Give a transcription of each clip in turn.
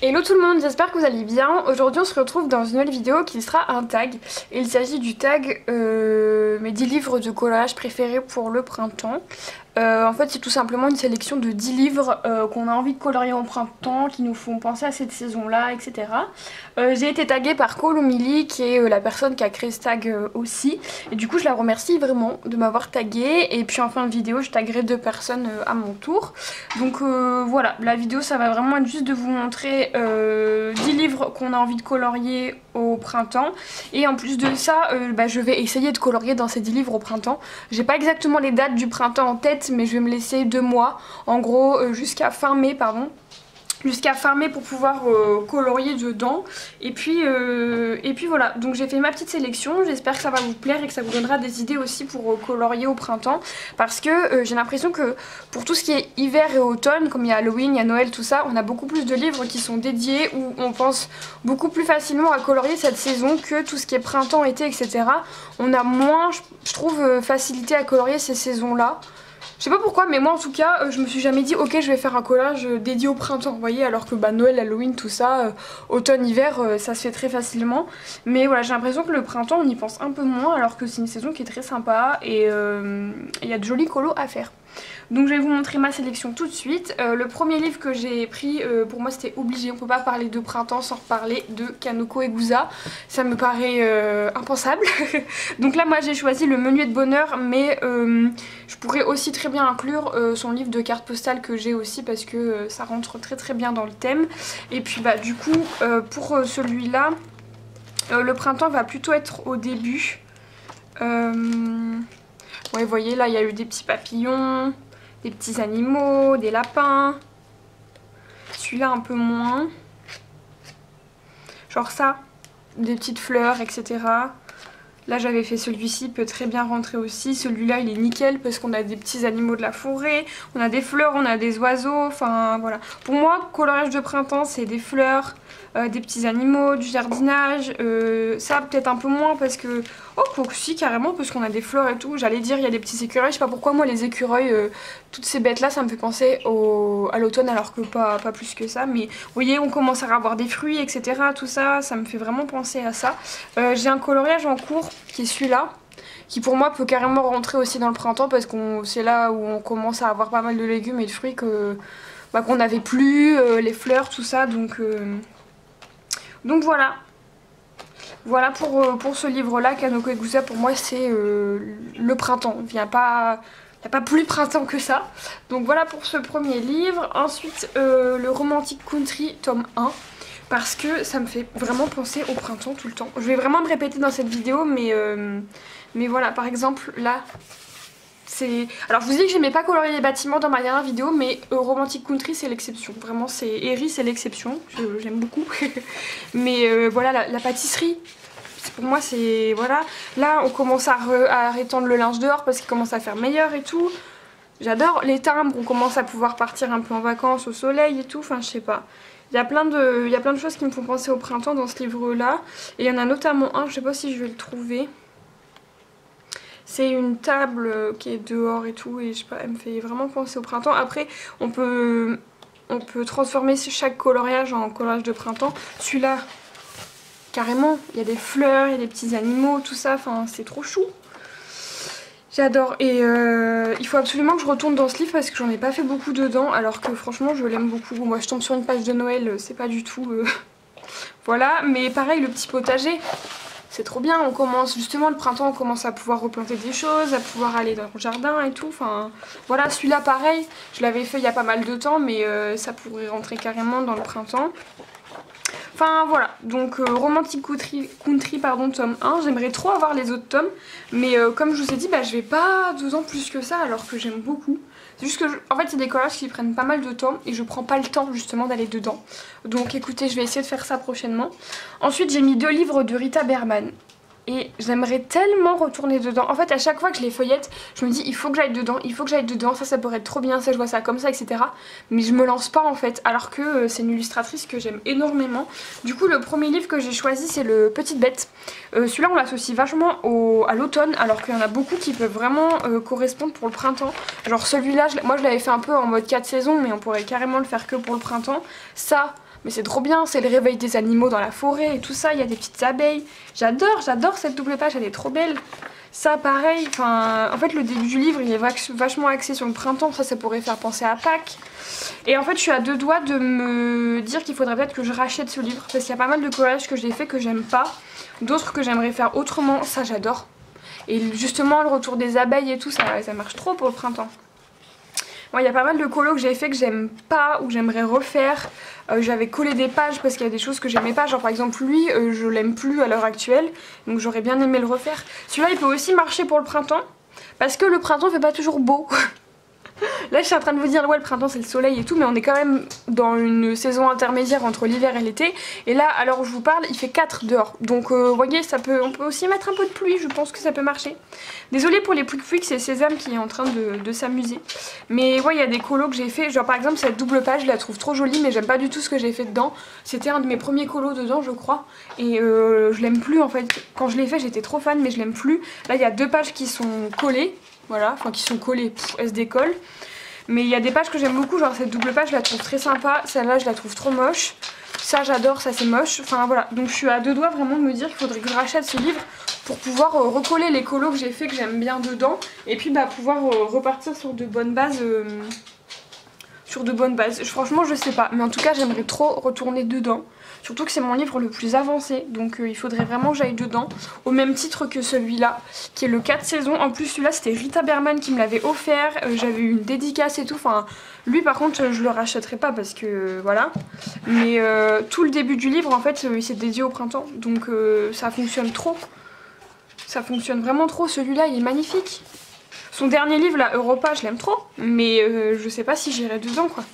Hello tout le monde, j'espère que vous allez bien. Aujourd'hui on se retrouve dans une nouvelle vidéo qui sera un tag. Il s'agit du tag mes 10 livres de coloriage préférés pour le printemps. En fait c'est tout simplement une sélection de 10 livres qu'on a envie de colorier au printemps, qui nous font penser à cette saison là, etc. J'ai été taguée par Colomili qui est la personne qui a créé ce tag aussi. Et du coup je la remercie vraiment de m'avoir taguée. Et puis en fin de vidéo je taguerai 2 personnes à mon tour. Donc voilà, la vidéo ça va vraiment être juste de vous montrer 10 livres qu'on a envie de colorier au printemps. Et en plus de ça je vais essayer de colorier dans ces 10 livres au printemps. J'ai pas exactement les dates du printemps en tête, mais je vais me laisser 2 mois en gros jusqu'à fin mai pour pouvoir colorier dedans. Et puis voilà, donc j'ai fait ma petite sélection. J'espère que ça va vous plaire et que ça vous donnera des idées aussi pour colorier au printemps, parce que j'ai l'impression que pour tout ce qui est hiver et automne, comme il y a Halloween, il y a Noël, tout ça, on a beaucoup plus de livres qui sont dédiés, où on pense beaucoup plus facilement à colorier cette saison que tout ce qui est printemps, été, etc. On a moins, je trouve, facilité à colorier ces saisons là. Je sais pas pourquoi, mais moi en tout cas je me suis jamais dit ok je vais faire un collage dédié au printemps, vous voyez, alors que Noël, Halloween, tout ça, automne, hiver, ça se fait très facilement. Mais voilà, j'ai l'impression que le printemps on y pense un peu moins, alors que c'est une saison qui est très sympa et il y a de jolis colos à faire. Donc je vais vous montrer ma sélection tout de suite. Le premier livre que j'ai pris, pour moi c'était obligé, on peut pas parler de printemps sans reparler de Kanoko Egusa. Ça me paraît impensable. Donc là moi j'ai choisi Le Menuet de Bonheur, mais je pourrais aussi très bien inclure son livre de cartes postales que j'ai aussi, parce que ça rentre très très bien dans le thème. Et puis du coup pour celui-là, le printemps va plutôt être au début. Ouais, vous voyez là il y a eu des petits papillons, des petits animaux, des lapins. Celui-là un peu moins. Genre ça, des petites fleurs, etc. Là j'avais fait celui-ci, peut très bien rentrer aussi. Celui-là il est nickel parce qu'on a des petits animaux de la forêt, on a des fleurs, on a des oiseaux, enfin voilà. Pour moi, coloriage de printemps c'est des fleurs, des petits animaux, du jardinage. Ça peut-être un peu moins parce que... Oh quoique si, carrément, parce qu'on a des fleurs et tout. J'allais dire il y a des petits écureuils, je sais pas pourquoi moi les écureuils, toutes ces bêtes là ça me fait penser à l'automne, alors que pas plus que ça. Mais vous voyez, on commence à avoir des fruits, etc. Tout ça, ça me fait vraiment penser à ça. J'ai un coloriage en cours qui est celui-là, qui pour moi peut carrément rentrer aussi dans le printemps, parce que c'est là où on commence à avoir pas mal de légumes et de fruits qu'on n'avait plus, les fleurs, tout ça, donc voilà. Voilà pour ce livre-là, Kanoko Egusa, pour moi c'est le printemps. Il n'y a pas plus printemps que ça. Donc voilà pour ce premier livre. Ensuite, le Romantic Country, tome 1. Parce que ça me fait vraiment penser au printemps tout le temps. Je vais vraiment me répéter dans cette vidéo, mais voilà, par exemple, là... Alors je vous dis que j'aimais pas colorier les bâtiments dans ma dernière vidéo, mais Romantic Country c'est l'exception. Vraiment Eri c'est l'exception, j'aime beaucoup. Mais voilà, la pâtisserie, pour moi c'est... Voilà. Là on commence à rétendre le linge dehors parce qu'il commence à faire meilleur et tout. J'adore les timbres, on commence à pouvoir partir un peu en vacances au soleil et tout, enfin je sais pas. Il y a plein de choses qui me font penser au printemps dans ce livre là. Et il y en a notamment un, je sais pas si je vais le trouver. C'est une table qui est dehors et tout, et je sais pas, elle me fait vraiment penser au printemps. Après, on peut transformer chaque coloriage en coloriage de printemps. Celui-là, carrément, il y a des fleurs, il y a des petits animaux, tout ça, enfin c'est trop chou. J'adore, et il faut absolument que je retourne dans ce livre parce que j'en ai pas fait beaucoup dedans, alors que franchement je l'aime beaucoup. Bon, moi je tombe sur une page de Noël, c'est pas du tout... Voilà, mais pareil, le petit potager... C'est trop bien, on commence justement le printemps, on commence à pouvoir replanter des choses, à pouvoir aller dans le jardin et tout. Enfin voilà, celui-là pareil, je l'avais fait il y a pas mal de temps, mais ça pourrait rentrer carrément dans le printemps. Enfin voilà, donc Romantic Country pardon, tome 1, j'aimerais trop avoir les autres tomes, mais comme je vous ai dit, je vais pas dedans plus que ça, alors que j'aime beaucoup. C'est juste que, en fait, c'est des collages qui prennent pas mal de temps et je prends pas le temps justement d'aller dedans. Donc écoutez, je vais essayer de faire ça prochainement. Ensuite, j'ai mis 2 livres de Rita Berman. Et j'aimerais tellement retourner dedans. En fait à chaque fois que je les feuillette, je me dis il faut que j'aille dedans, il faut que j'aille dedans, ça pourrait être trop bien, ça je vois ça comme ça, etc. Mais je me lance pas en fait, alors que c'est une illustratrice que j'aime énormément. Du coup le premier livre que j'ai choisi c'est le Petite Bête. Celui-là on l'associe vachement à l'automne, alors qu'il y en a beaucoup qui peuvent vraiment correspondre pour le printemps. Genre celui-là, moi je l'avais fait un peu en mode 4 saisons, mais on pourrait carrément le faire que pour le printemps. Ça... Mais c'est trop bien, c'est le réveil des animaux dans la forêt et tout ça, il y a des petites abeilles. J'adore cette double page, elle est trop belle. Ça pareil, enfin, en fait le début du livre il est vachement axé sur le printemps, ça pourrait faire penser à Pâques. Et en fait je suis à deux doigts de me dire qu'il faudrait peut-être que je rachète ce livre, parce qu'il y a pas mal de collages que j'ai fait que j'aime pas, d'autres que j'aimerais faire autrement, ça j'adore. Et justement le retour des abeilles et tout, ça marche trop pour le printemps. Moi, il y a pas mal de colos que j'ai fait que j'aime pas ou que j'aimerais refaire. J'avais collé des pages parce qu'il y a des choses que j'aimais pas. Genre par exemple lui, je l'aime plus à l'heure actuelle. Donc j'aurais bien aimé le refaire. Celui-là, il peut aussi marcher pour le printemps. Parce que le printemps fait pas toujours beau. Là je suis en train de vous dire ouais le printemps c'est le soleil et tout, mais on est quand même dans une saison intermédiaire entre l'hiver et l'été. Et là à l'heure où je vous parle il fait 4 dehors. Donc vous voyez on peut aussi mettre un peu de pluie, je pense que ça peut marcher. Désolée pour les pouic-pouic, c'est Sésame qui est en train de s'amuser. Mais ouais il y a des colos que j'ai fait, genre par exemple cette double page je la trouve trop jolie mais j'aime pas du tout ce que j'ai fait dedans. C'était un de mes premiers colos dedans je crois. Et je l'aime plus en fait. Quand je l'ai fait j'étais trop fan mais je l'aime plus. Là il y a 2 pages qui sont collées. Voilà, enfin qui sont collées, elles se décollent. Mais il y a des pages que j'aime beaucoup, genre cette double page je la trouve très sympa, celle-là je la trouve trop moche. Ça j'adore, ça c'est moche, enfin voilà. Donc je suis à deux doigts vraiment de me dire qu'il faudrait que je rachète ce livre pour pouvoir recoller les colos que j'ai fait, que j'aime bien dedans. Et puis bah pouvoir repartir sur de bonnes bases. Franchement je sais pas, mais en tout cas j'aimerais trop retourner dedans. Surtout que c'est mon livre le plus avancé, donc il faudrait vraiment que j'aille dedans. Au même titre que celui-là, qui est le 4 saisons. En plus celui-là c'était Rita Berman qui me l'avait offert, j'avais eu une dédicace et tout. Enfin, lui par contre je le rachèterai pas parce que voilà. Mais tout le début du livre en fait il s'est dédié au printemps, donc ça fonctionne trop. Ça fonctionne vraiment trop, celui-là il est magnifique. Son dernier livre, là, Europa, je l'aime trop, mais je sais pas si j'irai dedans, quoi.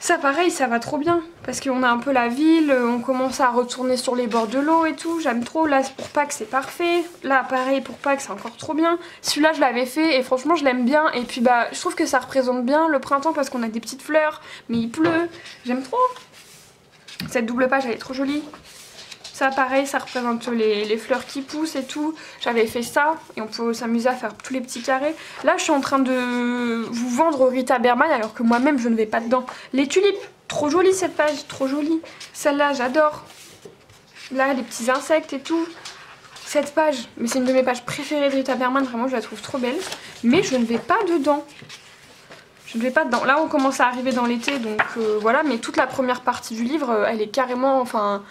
Ça, pareil, ça va trop bien, parce qu'on a un peu la ville, on commence à retourner sur les bords de l'eau et tout, j'aime trop. Là, pour Pâques, c'est parfait. Là, pareil, pour Pâques, c'est encore trop bien. Celui-là, je l'avais fait, et franchement, je l'aime bien. Et puis, bah, je trouve que ça représente bien le printemps, parce qu'on a des petites fleurs, mais il pleut. J'aime trop. Cette double page, elle est trop jolie. Ça pareil, ça représente les fleurs qui poussent et tout. J'avais fait ça et on peut s'amuser à faire tous les petits carrés. Là je suis en train de vous vendre Rita Berman alors que moi-même je ne vais pas dedans. Les tulipes, trop jolie cette page, trop jolie. Celle-là j'adore. Là les petits insectes et tout. Cette page, mais c'est une de mes pages préférées de Rita Berman, vraiment je la trouve trop belle. Mais je ne vais pas dedans. Je ne vais pas dedans. Là on commence à arriver dans l'été donc voilà, mais toute la première partie du livre elle est carrément, enfin...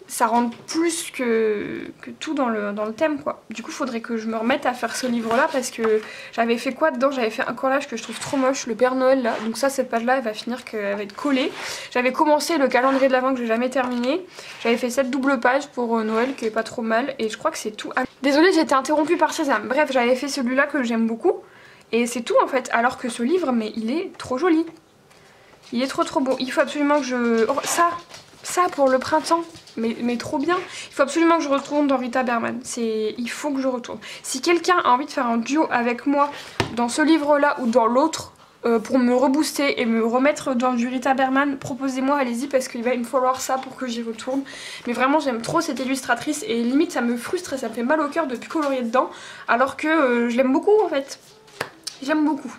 ça rentre plus que tout dans le thème quoi. Du coup faudrait que je me remette à faire ce livre là parce que j'avais fait quoi dedans, j'avais fait un collage que je trouve trop moche, le Père Noël là. Donc ça cette page là elle va finir qu'elle va être collée. J'avais commencé le calendrier de l'Avent que j'ai jamais terminé. J'avais fait cette double page pour Noël qui est pas trop mal et je crois que c'est tout. Désolée j'ai été interrompue par Sésame. Bref j'avais fait celui-là que j'aime beaucoup et c'est tout en fait, alors que ce livre mais il est trop joli. Il est trop beau. Il faut absolument que je... Oh, ça pour le printemps, mais trop bien. Il faut absolument que je retourne dans Rita Berman. Il faut que je retourne. Si quelqu'un a envie de faire un duo avec moi dans ce livre-là ou dans l'autre, pour me rebooster et me remettre dans du Rita Berman, proposez-moi, allez-y, parce qu'il va me falloir ça pour que j'y retourne. Mais vraiment, j'aime trop cette illustratrice et limite, ça me frustre et ça me fait mal au cœur de plus colorier dedans, alors que je l'aime beaucoup en fait. J'aime beaucoup.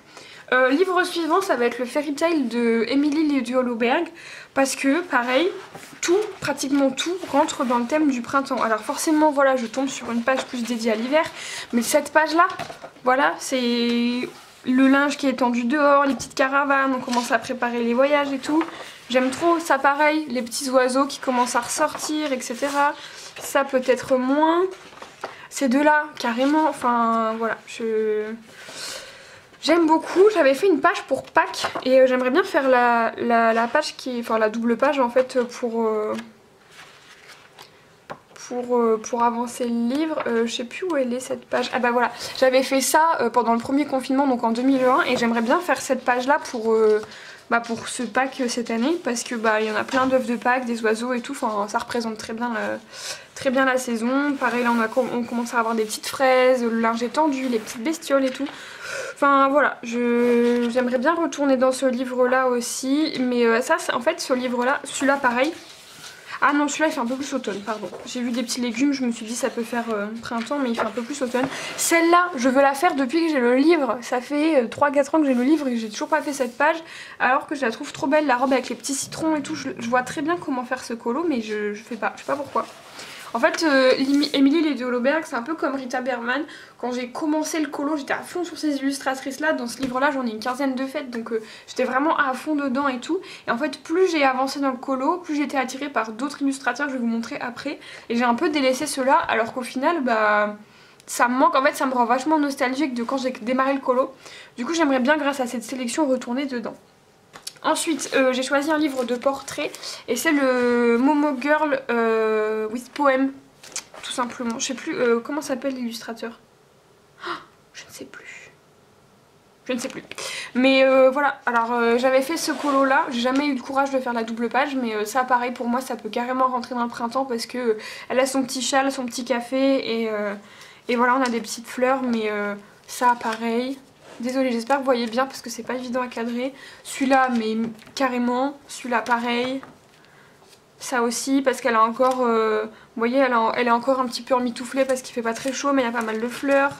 Livre suivant, ça va être le Fairy Tail de Émilie Lédu-Holoberg, parce que pareil, pratiquement tout rentre dans le thème du printemps. Alors forcément voilà, je tombe sur une page plus dédiée à l'hiver, mais cette page là, voilà, c'est le linge qui est tendu dehors, les petites caravanes, on commence à préparer les voyages et tout. J'aime trop ça, pareil, les petits oiseaux qui commencent à ressortir, etc. Ça peut-être moins. Ces deux là, carrément, enfin voilà, j'aime beaucoup. J'avais fait une page pour Pâques et j'aimerais bien faire la page qui est, enfin la double page en fait pour avancer le livre. Je sais plus où elle est cette page. Ah bah voilà, j'avais fait ça pendant le premier confinement donc en 2001 et j'aimerais bien faire cette page là pour ce Pâques cette année parce que bah il y en a plein d'œufs de Pâques, des oiseaux et tout. Enfin ça représente très bien la saison. Pareil là on commence à avoir des petites fraises, le linge est tendu, les petites bestioles et tout. Enfin voilà, j'aimerais bien retourner dans ce livre là aussi, mais ça en fait ce livre là, celui-là pareil. Ah non, celui-là il fait un peu plus automne, pardon. J'ai vu des petits légumes, je me suis dit ça peut faire printemps, mais il fait un peu plus automne. Celle-là, je veux la faire depuis que j'ai le livre. Ça fait 3-4 ans que j'ai le livre et j'ai toujours pas fait cette page. Alors que je la trouve trop belle, la robe avec les petits citrons et tout. Je vois très bien comment faire ce colo, mais je fais pas. Je sais pas pourquoi. En fait, Émilie Lady Holoberg, c'est un peu comme Rita Berman. Quand j'ai commencé le colo, j'étais à fond sur ces illustratrices-là. Dans ce livre-là, j'en ai une quinzaine de faites, donc j'étais vraiment à fond dedans et tout. Et en fait, plus j'ai avancé dans le colo, plus j'étais attirée par d'autres illustrateurs que je vais vous montrer après. Et j'ai un peu délaissé ceux-là, alors qu'au final, bah, ça me manque. En fait, ça me rend vachement nostalgique de quand j'ai démarré le colo. Du coup, j'aimerais bien, grâce à cette sélection, retourner dedans. Ensuite, j'ai choisi un livre de portrait et c'est le Momo Girl with Poem, tout simplement. Je sais plus comment s'appelle l'illustrateur. Oh, je ne sais plus. Je ne sais plus. Mais voilà, alors j'avais fait ce colo là, j'ai jamais eu le courage de faire la double page, mais ça pareil pour moi ça peut carrément rentrer dans le printemps parce que elle a son petit châle, son petit café et voilà on a des petites fleurs, mais ça pareil. Désolée, j'espère que vous voyez bien parce que c'est pas évident à cadrer. Celui-là, mais carrément. Celui-là, pareil. Ça aussi, parce qu'elle a encore... vous voyez, elle est encore un petit peu emmitouflée parce qu'il fait pas très chaud, mais il y a pas mal de fleurs.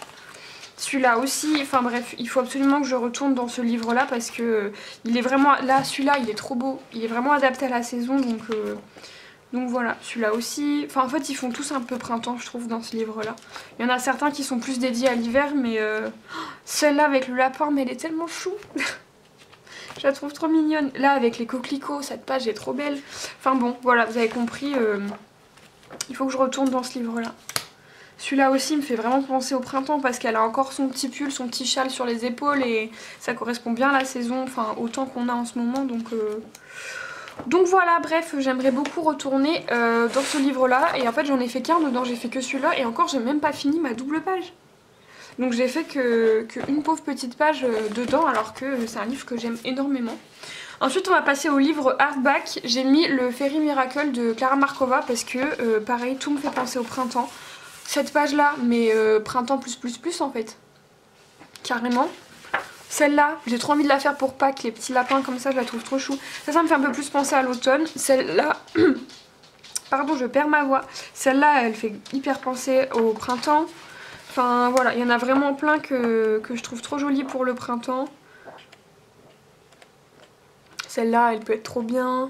Celui-là aussi. Enfin bref, il faut absolument que je retourne dans ce livre-là parce que il est vraiment... Là, celui-là, il est trop beau. Il est vraiment adapté à la saison, donc voilà, celui-là aussi. Enfin en fait ils font tous un peu printemps je trouve dans ce livre là. Il y en a certains qui sont plus dédiés à l'hiver mais celle-là avec le lapin mais elle est tellement chou. Je la trouve trop mignonne. Là avec les coquelicots, cette page est trop belle. Enfin bon voilà vous avez compris, il faut que je retourne dans ce livre là. Celui-là aussi me fait vraiment penser au printemps parce qu'elle a encore son petit pull, son petit châle sur les épaules et ça correspond bien à la saison, enfin au temps qu'on a en ce moment donc voilà, bref, j'aimerais beaucoup retourner dans ce livre-là. Et en fait, j'en ai fait qu'un dedans, j'ai fait que celui-là. Et encore, j'ai même pas fini ma double page. Donc j'ai fait qu'une pauvre petite page dedans, alors que c'est un livre que j'aime énormément. Ensuite, on va passer au livre hardback. J'ai mis le Fairy Miracle de Clara Markova parce que, pareil, tout me fait penser au printemps. Cette page-là, mais printemps plus en fait. Carrément. Celle-là, j'ai trop envie de la faire pour Pâques, les petits lapins comme ça, je la trouve trop chou. Ça me fait un peu plus penser à l'automne. Celle-là, pardon, je perds ma voix. Celle-là, elle fait hyper penser au printemps. Enfin voilà, il y en a vraiment plein que je trouve trop jolies pour le printemps. Celle-là, elle peut être trop bien.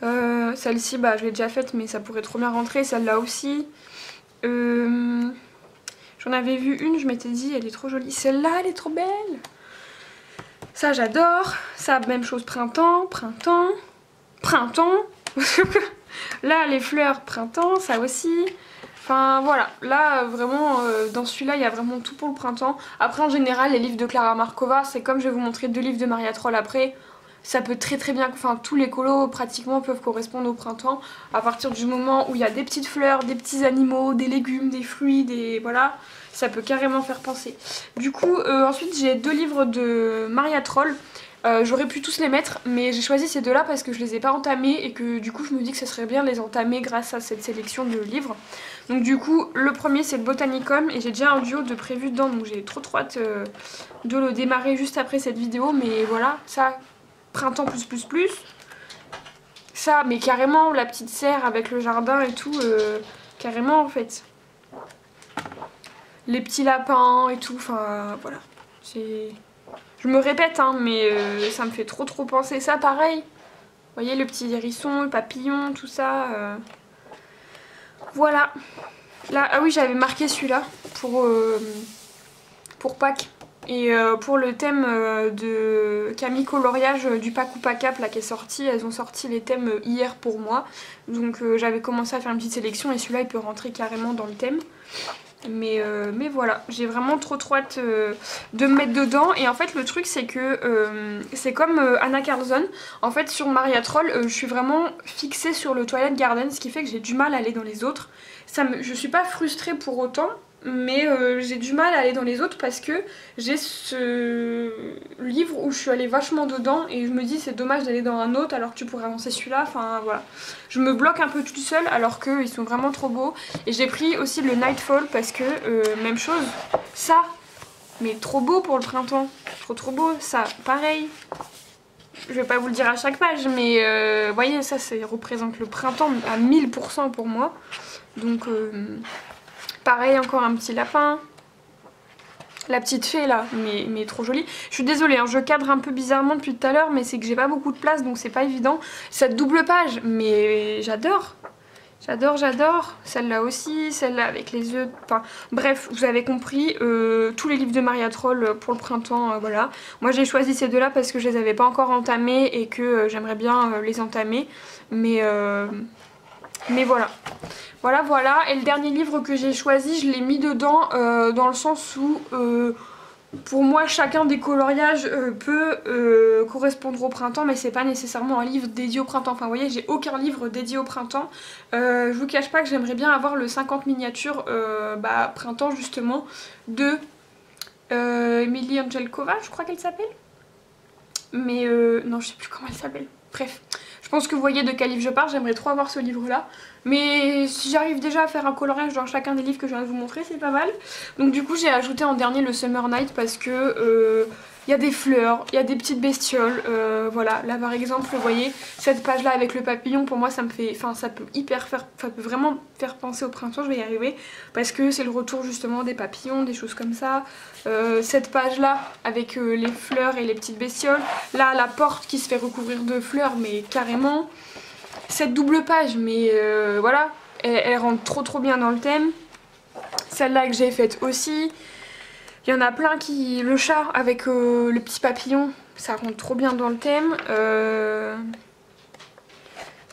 Celle-ci, bah je l'ai déjà faite, mais ça pourrait trop bien rentrer. Celle-là aussi. J'en avais vu une, je m'étais dit, elle est trop jolie. Celle-là, elle est trop belle. Ça j'adore, ça même chose printemps. Là les fleurs printemps, ça aussi. Enfin voilà, là vraiment dans celui-là il y a vraiment tout pour le printemps. Après en général les livres de Clara Markova, c'est comme je vais vous montrer 2 livres de Maria Troll après. Ça peut très bien, enfin tous les colos pratiquement peuvent correspondre au printemps. À partir du moment où il y a des petites fleurs, des petits animaux, des légumes, des fruits, voilà. Ça peut carrément faire penser. Du coup, ensuite j'ai 2 livres de Maria Troll. J'aurais pu tous les mettre, mais j'ai choisi ces 2-là parce que je les ai pas entamés et que du coup je me dis que ça serait bien de les entamer grâce à cette sélection de livres. Donc du coup, le premier c'est le Botanicum et j'ai déjà un duo de prévu dedans, donc j'ai trop hâte de le démarrer juste après cette vidéo. Mais voilà, ça, printemps plus. Ça, mais carrément, la petite serre avec le jardin et tout, carrément en fait. Les petits lapins et tout, enfin voilà. Je me répète hein, mais ça me fait trop penser. Ça pareil, vous voyez le petit hérisson, le papillon, tout ça. Voilà. Là, ah oui j'avais marqué celui-là pour Pâques. Et pour le thème de Camille Coloriage du Pack ou Pacap là qui est sorti, elles ont sorti les thèmes hier pour moi. Donc j'avais commencé à faire une petite sélection et celui-là il peut rentrer carrément dans le thème. Mais voilà, j'ai vraiment trop hâte de me mettre dedans. Et en fait le truc c'est que c'est comme Anna Carlson. En fait sur Maria Troll je suis vraiment fixée sur le Twilight Garden, ce qui fait que j'ai du mal à aller dans les autres. Je suis pas frustrée pour autant, mais j'ai du mal à aller dans les autres parce que j'ai ce livre où je suis allée vachement dedans et je me dis c'est dommage d'aller dans un autre alors que tu pourrais avancer celui-là. Enfin voilà, je me bloque un peu toute seule alors qu'ils sont vraiment trop beaux. Et j'ai pris aussi le Nightfall parce que même chose, ça, mais trop beau pour le printemps, trop beau. Ça pareil, je vais pas vous le dire à chaque page, mais vous voyez, ça représente le printemps à 1000% pour moi. Donc pareil, encore un petit lapin. La petite fée là, mais trop jolie. Je suis désolée, hein, je cadre un peu bizarrement depuis tout à l'heure, mais c'est que j'ai pas beaucoup de place, donc c'est pas évident. Cette double page, mais j'adore. J'adore. Celle-là aussi, celle-là avec les yeux. Enfin, bref, vous avez compris. Tous les livres de Maria Troll pour le printemps, voilà. Moi j'ai choisi ces deux-là parce que je les avais pas encore entamés et que j'aimerais bien les entamer. Mais voilà. Voilà. Et le dernier livre que j'ai choisi, je l'ai mis dedans dans le sens où... pour moi, chacun des coloriages peut correspondre au printemps, mais c'est pas nécessairement un livre dédié au printemps. Enfin, vous voyez, j'ai aucun livre dédié au printemps. Je vous cache pas que j'aimerais bien avoir le 50 miniatures printemps, justement, de Emily Angelkova, je crois qu'elle s'appelle. Mais non, je sais plus comment elle s'appelle. Bref, je pense que vous voyez de quel livre je parle. J'aimerais trop avoir ce livre-là. Mais si j'arrive déjà à faire un coloriage dans chacun des livres que je viens de vous montrer, c'est pas mal. Donc du coup j'ai ajouté en dernier le Summer Night parce que y a des fleurs, il y a des petites bestioles, voilà. Là par exemple, vous voyez, cette page là avec le papillon, pour moi ça me fait, enfin ça peut vraiment faire penser au printemps, je vais y arriver. Parce que c'est le retour justement des papillons, des choses comme ça. Cette page là avec les fleurs et les petites bestioles. Là la porte qui se fait recouvrir de fleurs, mais carrément. Cette double page, mais voilà, elle rentre trop bien dans le thème. Celle-là que j'ai faite aussi. Il y en a plein qui... Le chat avec le petit papillon, ça rentre trop bien dans le thème.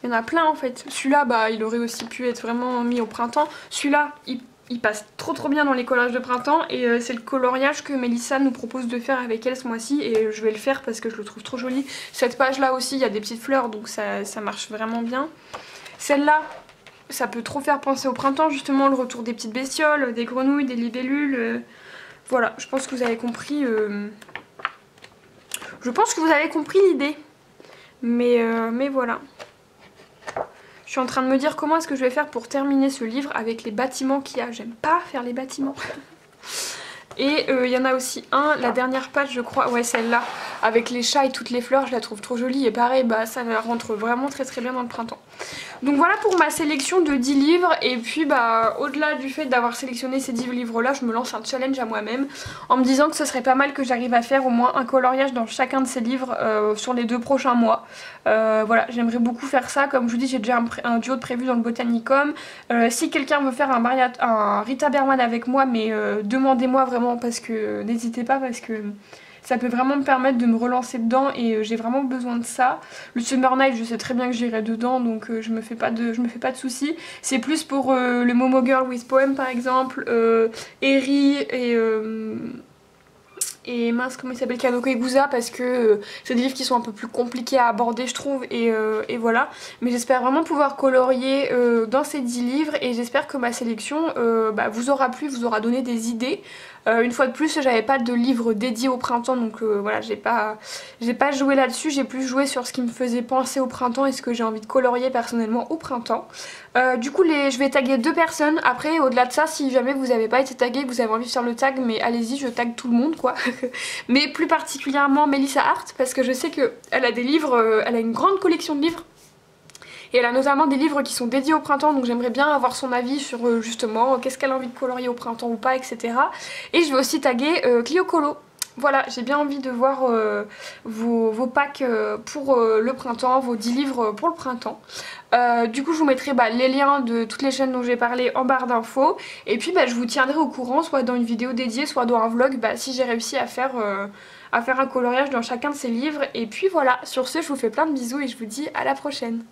Il y en a plein en fait. Celui-là, bah, il aurait aussi pu être vraiment mis au printemps. Celui-là, il passe trop bien dans les collages de printemps. Et c'est le coloriage que Mélissa nous propose de faire avec elle ce mois-ci. Et je vais le faire parce que je le trouve trop joli. Cette page-là aussi, il y a des petites fleurs, donc ça marche vraiment bien. Celle-là, ça peut trop faire penser au printemps, justement, le retour des petites bestioles, des grenouilles, des libellules. Voilà, je pense que vous avez compris. Je pense que vous avez compris l'idée. Mais voilà. Je suis en train de me dire comment est-ce que je vais faire pour terminer ce livre avec les bâtiments qu'il y a. J'aime pas faire les bâtiments. Et il y en a aussi un, la dernière page je crois, ouais celle-là, avec les chats et toutes les fleurs, je la trouve trop jolie. Et pareil, bah ça rentre vraiment très bien dans le printemps. Donc voilà pour ma sélection de 10 livres. Et puis bah au-delà du fait d'avoir sélectionné ces 10 livres là, je me lance un challenge à moi-même en me disant que ce serait pas mal que j'arrive à faire au moins un coloriage dans chacun de ces livres sur les 2 prochains mois. Voilà, j'aimerais beaucoup faire ça. Comme je vous dis, j'ai déjà un duo de prévu dans le Botanicum. Si quelqu'un veut faire un Rita Berman avec moi, mais demandez-moi vraiment parce que n'hésitez pas, parce que ça peut vraiment me permettre de me relancer dedans et j'ai vraiment besoin de ça. Le Summer Night, je sais très bien que j'irai dedans, donc je me fais pas de soucis. C'est plus pour le Momo Girl with Poem par exemple, Eri et mince, comment il s'appelle, Kanoko Egusa, parce que c'est des livres qui sont un peu plus compliqués à aborder je trouve, et voilà. Mais j'espère vraiment pouvoir colorier dans ces 10 livres, et j'espère que ma sélection vous aura plu, vous aura donné des idées. Une fois de plus, j'avais pas de livre dédié au printemps, donc voilà, j'ai pas joué là-dessus, j'ai plus joué sur ce qui me faisait penser au printemps et ce que j'ai envie de colorier personnellement au printemps. Du coup, je vais taguer 2 personnes. Après, au-delà de ça, si jamais vous n'avez pas été tagué, que vous avez envie de faire le tag, mais allez-y, je tag tout le monde, quoi. Mais plus particulièrement Melissa Hart, parce que je sais qu'elle a des livres, elle a une grande collection de livres. Et elle a notamment des livres qui sont dédiés au printemps, donc j'aimerais bien avoir son avis sur justement qu'est-ce qu'elle a envie de colorier au printemps ou pas, etc. Et je vais aussi taguer Clio Colo. Voilà, j'ai bien envie de voir vos packs pour le printemps, vos 10 livres pour le printemps. Du coup je vous mettrai les liens de toutes les chaînes dont j'ai parlé en barre d'infos. Et puis je vous tiendrai au courant, soit dans une vidéo dédiée, soit dans un vlog, si j'ai réussi à faire un coloriage dans chacun de ces livres. Et puis voilà, sur ce je vous fais plein de bisous et je vous dis à la prochaine.